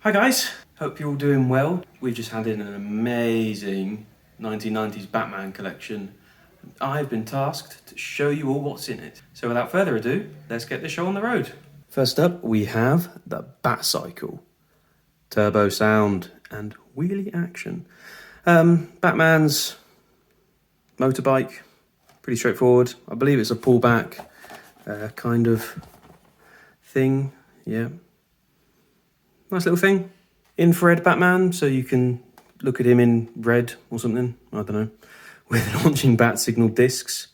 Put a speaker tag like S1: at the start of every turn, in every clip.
S1: Hi guys, hope you're all doing well. We've just had in an amazing 1990s Batman collection. I've been tasked to show you all what's in it. So without further ado, let's get the show on the road. First up, we have the Batcycle. Turbo sound and wheelie action. Batman's motorbike, pretty straightforward. I believe it's a pullback kind of thing, yeah. Nice little thing. Infrared Batman, so you can look at him in red or something, I don't know, with launching bat signal discs.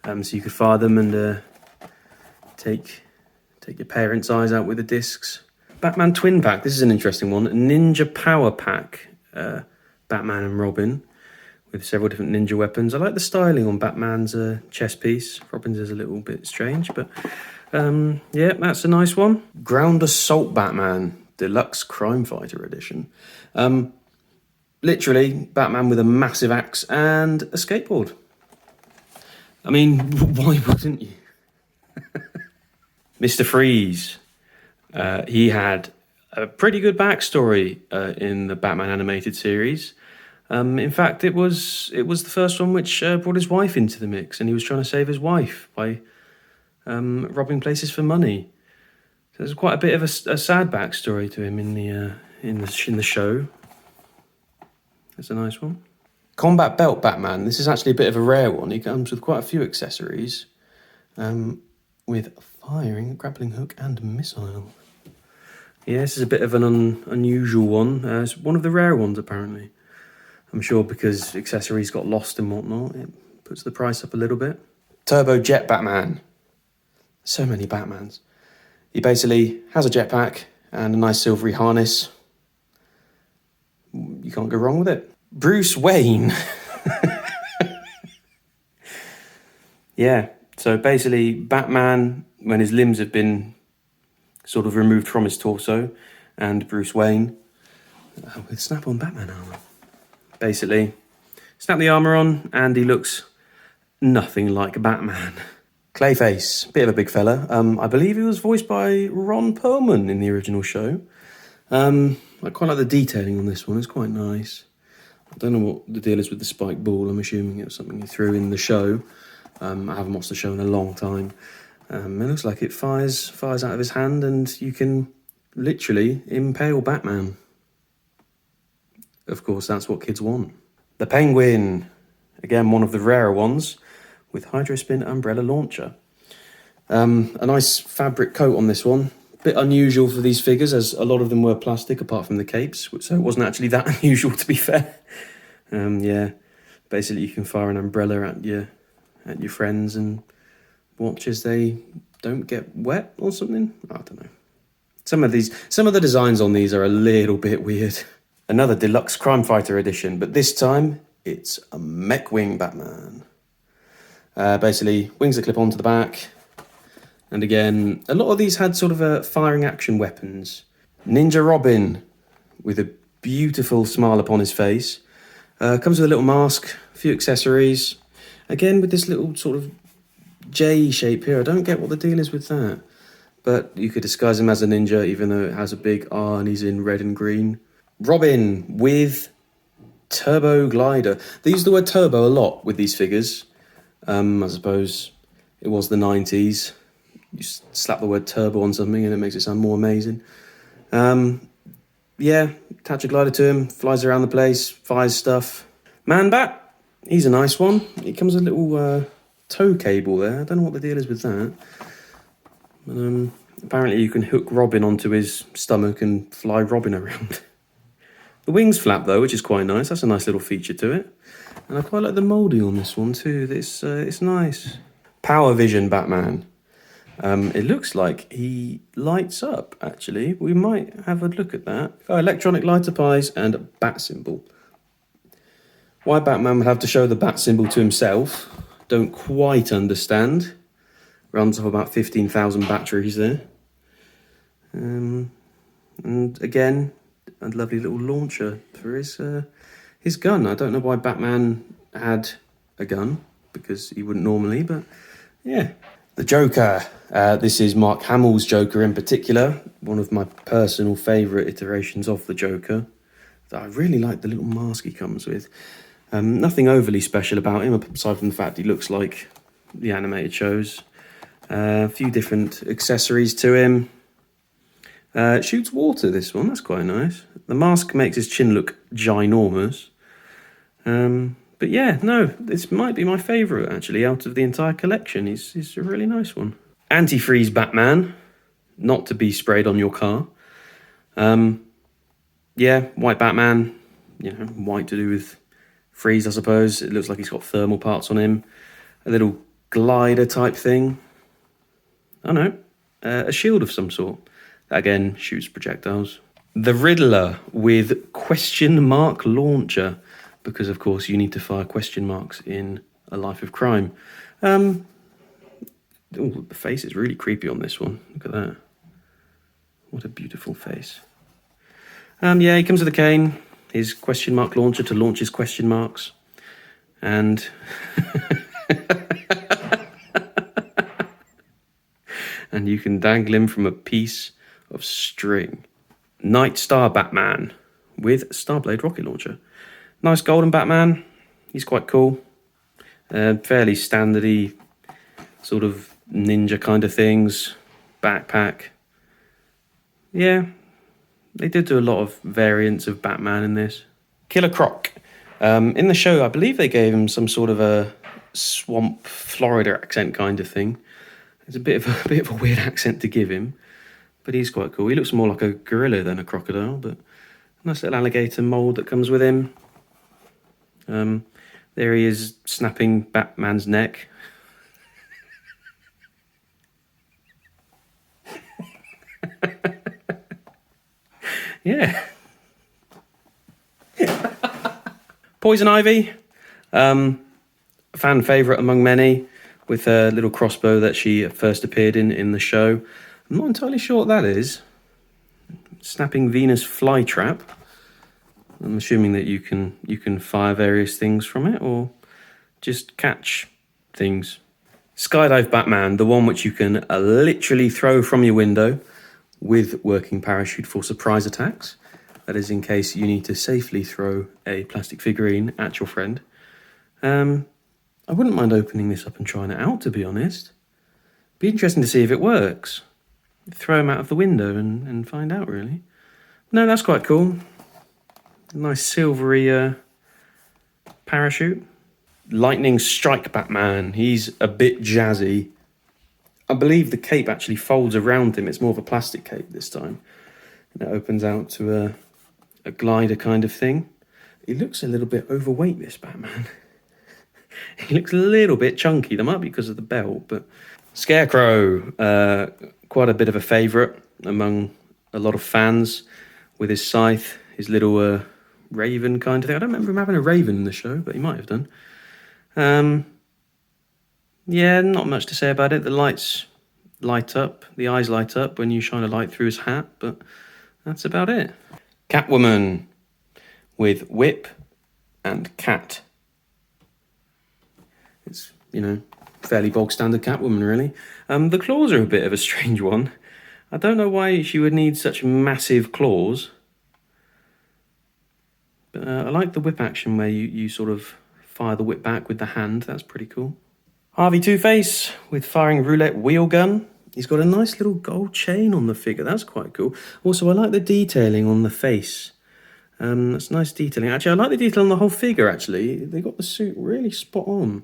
S1: So you could fire them and take your parents' eyes out with the discs. Batman Twin Pack, this is an interesting one. Ninja Power Pack, Batman and Robin, with several different ninja weapons. I like the styling on Batman's chest piece. Robin's is a little bit strange, but yeah, that's a nice one. Ground Assault Batman, Deluxe Crime Fighter Edition. Literally, Batman with a massive axe and a skateboard. I mean, why wouldn't you? Mr. Freeze. He had a pretty good backstory in the Batman animated series. In fact, it was the first one which brought his wife into the mix, and he was trying to save his wife by robbing places for money. So there's quite a bit of a sad backstory to him in the show. That's a nice one. Combat Belt Batman. This is actually a bit of a rare one. He comes with quite a few accessories, with firing, grappling hook, and missile. Yeah, this is a bit of an unusual one. It's one of the rare ones, apparently. I'm sure because accessories got lost and whatnot, it puts the price up a little bit. Turbo Jet Batman. So many Batmans. He basically has a jetpack and a nice silvery harness. You can't go wrong with it. Bruce Wayne. Yeah, so basically Batman, when his limbs have been sort of removed from his torso, and Bruce Wayne with snap-on Batman armor. Basically, snap the armor on and he looks nothing like Batman. Clayface, bit of a big fella. I believe he was voiced by Ron Perlman in the original show. I quite like the detailing on this one, it's quite nice. I don't know what the deal is with the spike ball, I'm assuming it was something he threw in the show. I haven't watched the show in a long time. It looks like it fires out of his hand and you can literally impale Batman. Of course, that's what kids want. The Penguin, again, one of the rarer ones, with Hydrospin Umbrella Launcher. A nice fabric coat on this one. Bit unusual for these figures, as a lot of them were plastic, apart from the capes, so it wasn't actually that unusual, to be fair. Yeah, basically you can fire an umbrella at your friends and watch as they don't get wet or something. I don't know. Some of the designs on these are a little bit weird. Another Deluxe Crime Fighter Edition, but this time it's a mech wing Batman. Basically, wings that clip onto the back. And again, a lot of these had sort of firing action weapons. Ninja Robin, with a beautiful smile upon his face. Comes with a little mask, a few accessories. Again, with this little sort of J shape here. I don't get what the deal is with that. But you could disguise him as a ninja, even though it has a big R and he's in red and green. Robin with Turbo Glider. They use the word turbo a lot with these figures. I suppose it was the 90s. You slap the word turbo on something and it makes it sound more amazing. Yeah, attach a glider to him, flies around the place, fires stuff. Man-Bat, he's a nice one. It comes with a little tow cable there. I don't know what the deal is with that. Apparently you can hook Robin onto his stomach and fly Robin around. The wings flap though, which is quite nice. That's a nice little feature to it. And I quite like the moulding on this one too. It's nice. Power Vision Batman. It looks like he lights up, actually. We might have a look at that. Oh, electronic lighter pies and a bat symbol. Why Batman would have to show the bat symbol to himself, don't quite understand. Runs off about 15,000 batteries there. And again, a lovely little launcher for his gun. I don't know why Batman had a gun, because he wouldn't normally, but yeah. The Joker. This is Mark Hamill's Joker in particular, one of my personal favourite iterations of the Joker. I really like the little mask he comes with. Nothing overly special about him, aside from the fact he looks like the animated shows. A few different accessories to him. Shoots water, this one, that's quite nice. The mask makes his chin look ginormous. But yeah, no, this might be my favourite, actually, out of the entire collection. He's a really nice one. Antifreeze Batman, not to be sprayed on your car. Yeah, white Batman, white to do with freeze, I suppose. It looks like he's got thermal parts on him. A little glider type thing. I don't know, a shield of some sort. That again shoots projectiles. The Riddler with question mark launcher, because of course you need to fire question marks in A Life of Crime. The face is really creepy on this one. Look at that. What a beautiful face. Yeah, he comes with a cane, his question mark launcher to launch his question marks, and and you can dangle him from a piece of string. Night Star Batman with Starblade rocket launcher. Nice golden Batman. He's quite cool. Fairly standardy sort of ninja kind of things. Backpack. Yeah, they did do a lot of variants of Batman in this. Killer Croc. In the show, I believe they gave him some sort of a swamp Florida accent kind of thing. It's a bit of a weird accent to give him, but he's quite cool. He looks more like a gorilla than a crocodile, but nice little alligator mold that comes with him. There he is snapping Batman's neck. Yeah. Poison Ivy, fan favourite among many, with a little crossbow that she first appeared in the show. I'm not entirely sure what that is. Snapping Venus flytrap. I'm assuming that you can fire various things from it, or just catch things. Skydive Batman, the one which you can literally throw from your window with working parachute for surprise attacks. That is in case you need to safely throw a plastic figurine at your friend. I wouldn't mind opening this up and trying it out, to be honest. Be interesting to see if it works. Throw him out of the window and find out, really. No, that's quite cool. Nice silvery parachute. Lightning Strike Batman. He's a bit jazzy. I believe the cape actually folds around him. It's more of a plastic cape this time. And it opens out to a glider kind of thing. He looks a little bit overweight, this Batman. He looks a little bit chunky. That might be because of the belt, but... Scarecrow, quite a bit of a favourite among a lot of fans, with his scythe, his little raven kind of thing. I don't remember him having a raven in the show, but he might have done. Yeah, not much to say about it. The lights light up, the eyes light up when you shine a light through his hat, but that's about it. Catwoman with whip and cat. It's, fairly bog standard Catwoman, really. The claws are a bit of a strange one. I don't know why she would need such massive claws. But I like the whip action where you sort of fire the whip back with the hand. That's pretty cool. Harvey Two-Face with firing roulette wheel gun. He's got a nice little gold chain on the figure. That's quite cool. Also, I like the detailing on the face. That's nice detailing. Actually, I like the detail on the whole figure, actually. They got the suit really spot on.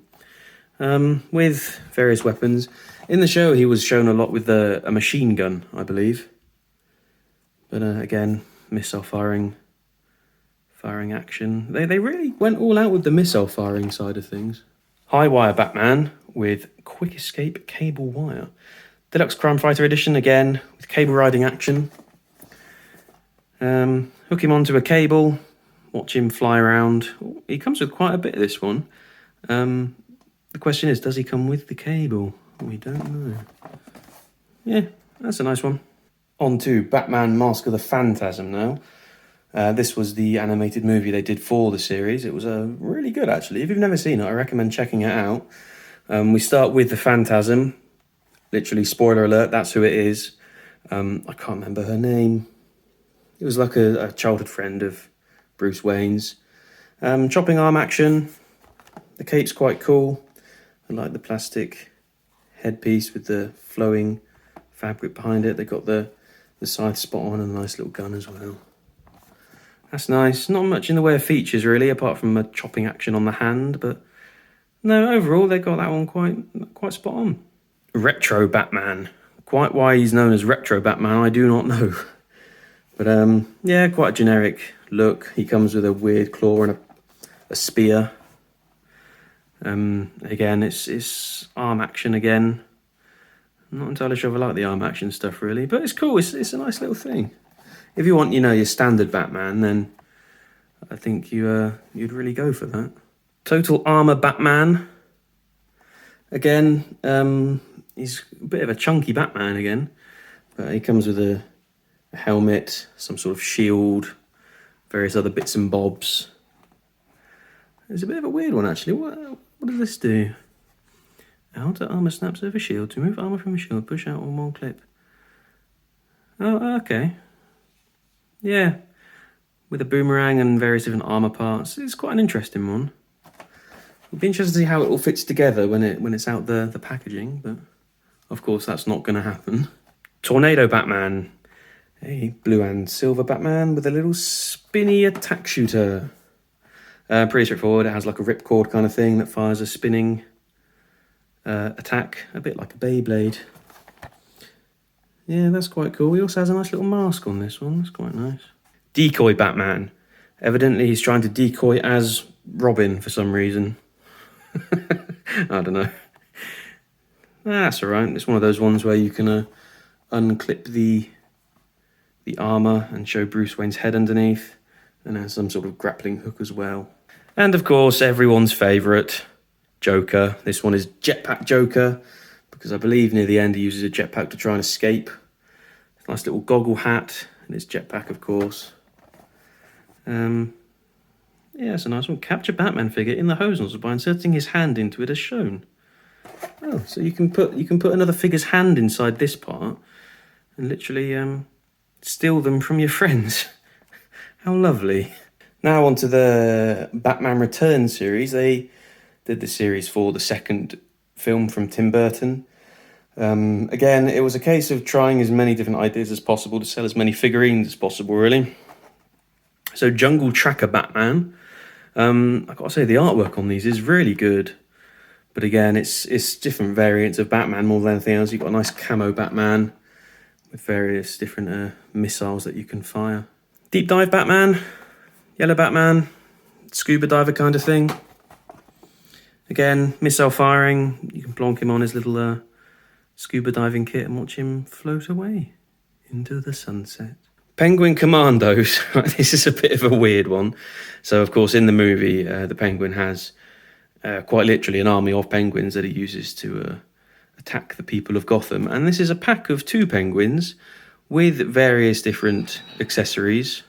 S1: With various weapons. In the show, he was shown a lot with a machine gun, I believe. But again, missile firing action. They really went all out with the missile firing side of things. High Wire Batman with quick escape cable wire. Deluxe Crime Fighter Edition, again, with cable riding action. Hook him onto a cable, watch him fly around. He comes with quite a bit of this one. The question is, does he come with the cable? We don't know. Yeah, that's a nice one. On to Batman Mask of the Phantasm now. This was the animated movie they did for the series. It was really good, actually. If you've never seen it, I recommend checking it out. We start with the Phantasm. Literally, spoiler alert, that's who it is. I can't remember her name. It was like a childhood friend of Bruce Wayne's. Chopping arm action. The cape's quite cool. I like the plastic headpiece with the flowing fabric behind it. They got the scythe spot on and a nice little gun as well. That's nice. Not much in the way of features really, apart from a chopping action on the hand, but no, overall they got that one quite spot on. Retro Batman. Quite why he's known as Retro Batman, I do not know. But yeah, quite a generic look. He comes with a weird claw and a spear. Again, it's arm action again. I'm not entirely sure if I like the arm action stuff really, but it's cool. It's a nice little thing. If you want, your standard Batman, then I think you'd really go for that. Total Armor Batman. Again, he's a bit of a chunky Batman again, but he comes with a helmet, some sort of shield, various other bits and bobs. It's a bit of a weird one actually. What does this do? Outer armor snaps over shield. To remove armor from a shield, push out on one clip. Oh, okay. Yeah, with a boomerang and various different armor parts. It's quite an interesting one. It'll be interesting to see how it all fits together when it's out the packaging, but of course that's not going to happen. Tornado Batman. A blue and silver Batman with a little spinny attack shooter. Pretty straightforward. It has like a ripcord kind of thing that fires a spinning attack, a bit like a Beyblade. Yeah, that's quite cool. He also has a nice little mask on this one. That's quite nice. Decoy Batman. Evidently he's trying to decoy as Robin for some reason. I don't know. That's alright. It's one of those ones where you can unclip the armour and show Bruce Wayne's head underneath, and has some sort of grappling hook as well. And of course, everyone's favourite, Joker. This one is Jetpack Joker, because I believe near the end he uses a jetpack to try and escape. Nice little goggle hat, and his jetpack, of course. Yeah, it's a nice one. Capture Batman figure in the hose nozzle by inserting his hand into it as shown. Oh, so you can put another figure's hand inside this part and literally steal them from your friends. How lovely. Now on to the Batman Returns series. They did the series for the second film from Tim Burton. Again, it was a case of trying as many different ideas as possible to sell as many figurines as possible, really. So Jungle Tracker Batman. I've got to say the artwork on these is really good. But again, it's different variants of Batman more than anything else. You've got a nice camo Batman with various different missiles that you can fire. Deep Dive Batman, Yellow Batman, scuba diver kind of thing. Again, missile firing. You can plonk him on his little scuba diving kit and watch him float away into the sunset. Penguin Commandos. This is a bit of a weird one. So, of course, in the movie, the Penguin has quite literally an army of penguins that he uses to attack the people of Gotham. And this is a pack of 2 penguins with various different accessories,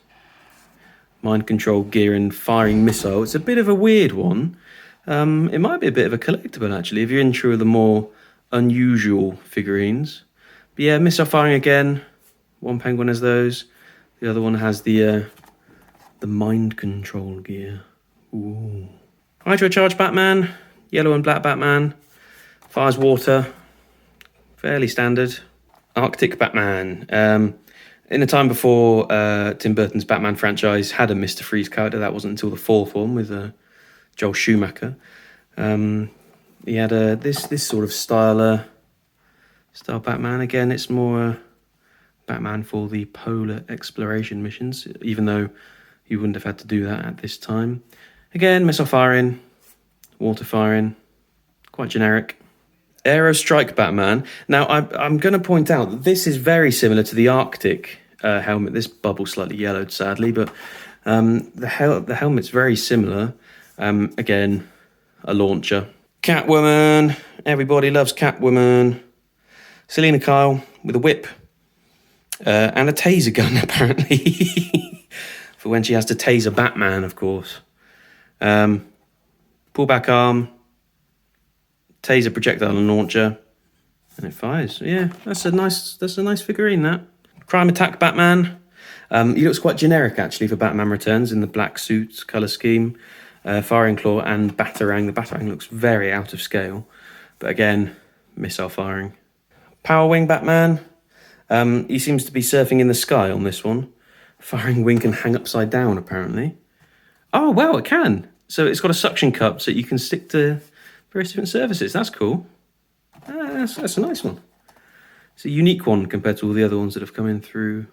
S1: mind control gear and firing missile. It's a bit of a weird one. It might be a bit of a collectible, actually, if you're into the more unusual figurines. But yeah, missile firing again. One penguin has those. The other one has the mind control gear. Ooh. Hydro Charge Batman, yellow and black Batman, fires water, fairly standard. Arctic Batman. In the time before Tim Burton's Batman franchise had a Mr. Freeze character, that wasn't until the 4th one with Joel Schumacher. He had this sort of style Batman. Again, it's more Batman for the polar exploration missions, even though you wouldn't have had to do that at this time. Again, missile firing, water firing, quite generic. Aero Strike Batman. Now, I'm going to point out that this is very similar to the Arctic helmet. This bubble's slightly yellowed, sadly, but the helmet's very similar. Again, a launcher. Catwoman. Everybody loves Catwoman. Selena Kyle with a whip and a taser gun, apparently, for when she has to taser Batman, of course. Pull back arm, taser projectile and launcher. And it fires. Yeah, that's a nice figurine, that. Crime Attack Batman. He looks quite generic, actually, for Batman Returns in the black suit, colour scheme. Firing Claw and Batarang. The Batarang looks very out of scale. But again, missile firing. Power Wing Batman. He seems to be surfing in the sky on this one. Firing wing can hang upside down, apparently. Oh, wow, it can. So it's got a suction cup so you can stick to various different surfaces. That's cool. That's a nice one. It's a unique one compared to all the other ones that have come in through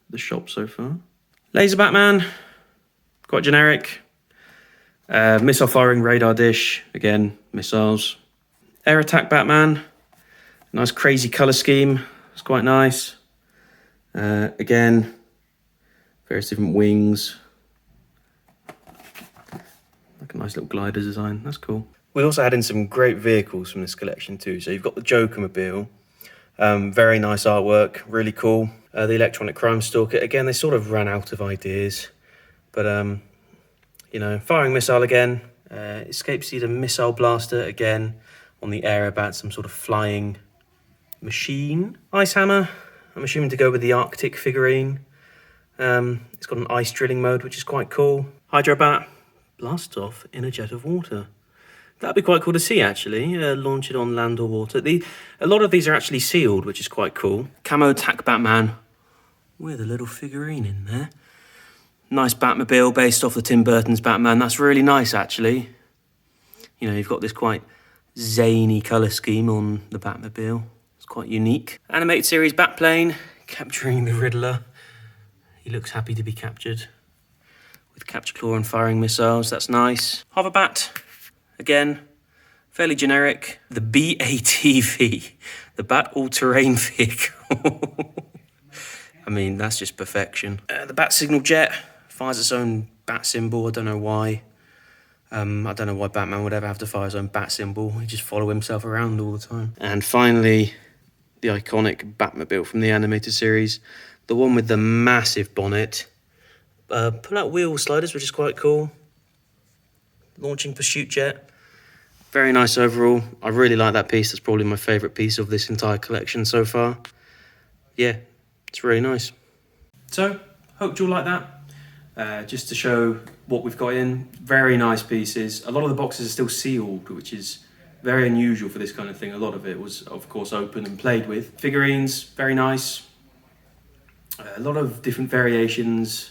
S1: the shop so far. Laser Batman. Quite generic. Missile firing radar dish. Again, missiles. Air Attack Batman. Nice crazy colour scheme. It's quite nice. Again, various different wings. Like a nice little glider design. That's cool. We also had in some great vehicles from this collection too. So you've got the Jokermobile. Very nice artwork. Really cool. The Electronic Crime Stalker. Again, they sort of ran out of ideas. But, you know, firing missile again. Escape Seeder Missile Blaster again. On the Aerobat, some sort of flying machine. Ice Hammer. I'm assuming to go with the Arctic figurine. It's got an ice drilling mode, which is quite cool. Hydrobat. Blast off in a jet of water. That'd be quite cool to see, actually. Launch it on land or water. A lot of these are actually sealed, which is quite cool. Camo Attack Batman with a little figurine in there. Nice Batmobile based off the Tim Burton's Batman. That's really nice, actually. You know, you've got this quite zany colour scheme on the Batmobile. It's quite unique. Animated series Batplane, capturing the Riddler. He looks happy to be captured. With Capture Claw and firing missiles, that's nice. Hoverbat, again, fairly generic. The BATV, the Bat All-Terrain Vehicle. I mean, that's just perfection. The Bat Signal Jet fires its own bat symbol. I don't know why. I don't know why Batman would ever have to fire his own bat symbol. He'd just follow himself around all the time. And finally, the iconic Batmobile from the animated series. The one with the massive bonnet. Pull-out wheel sliders, which is quite cool. Launching pursuit jet. Very nice overall. I really like that piece. That's probably my favourite piece of this entire collection so far. Yeah, it's really nice. So, hope you all like that. Just to show what we've got in. Very nice pieces. A lot of the boxes are still sealed, which is very unusual for this kind of thing. A lot of it was, of course, open and played with. Figurines, very nice. A lot of different variations.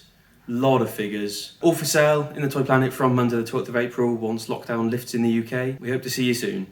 S1: Lot of figures. All for sale in the Toy Planet from Monday the 12th of April once lockdown lifts in the UK. We hope to see you soon.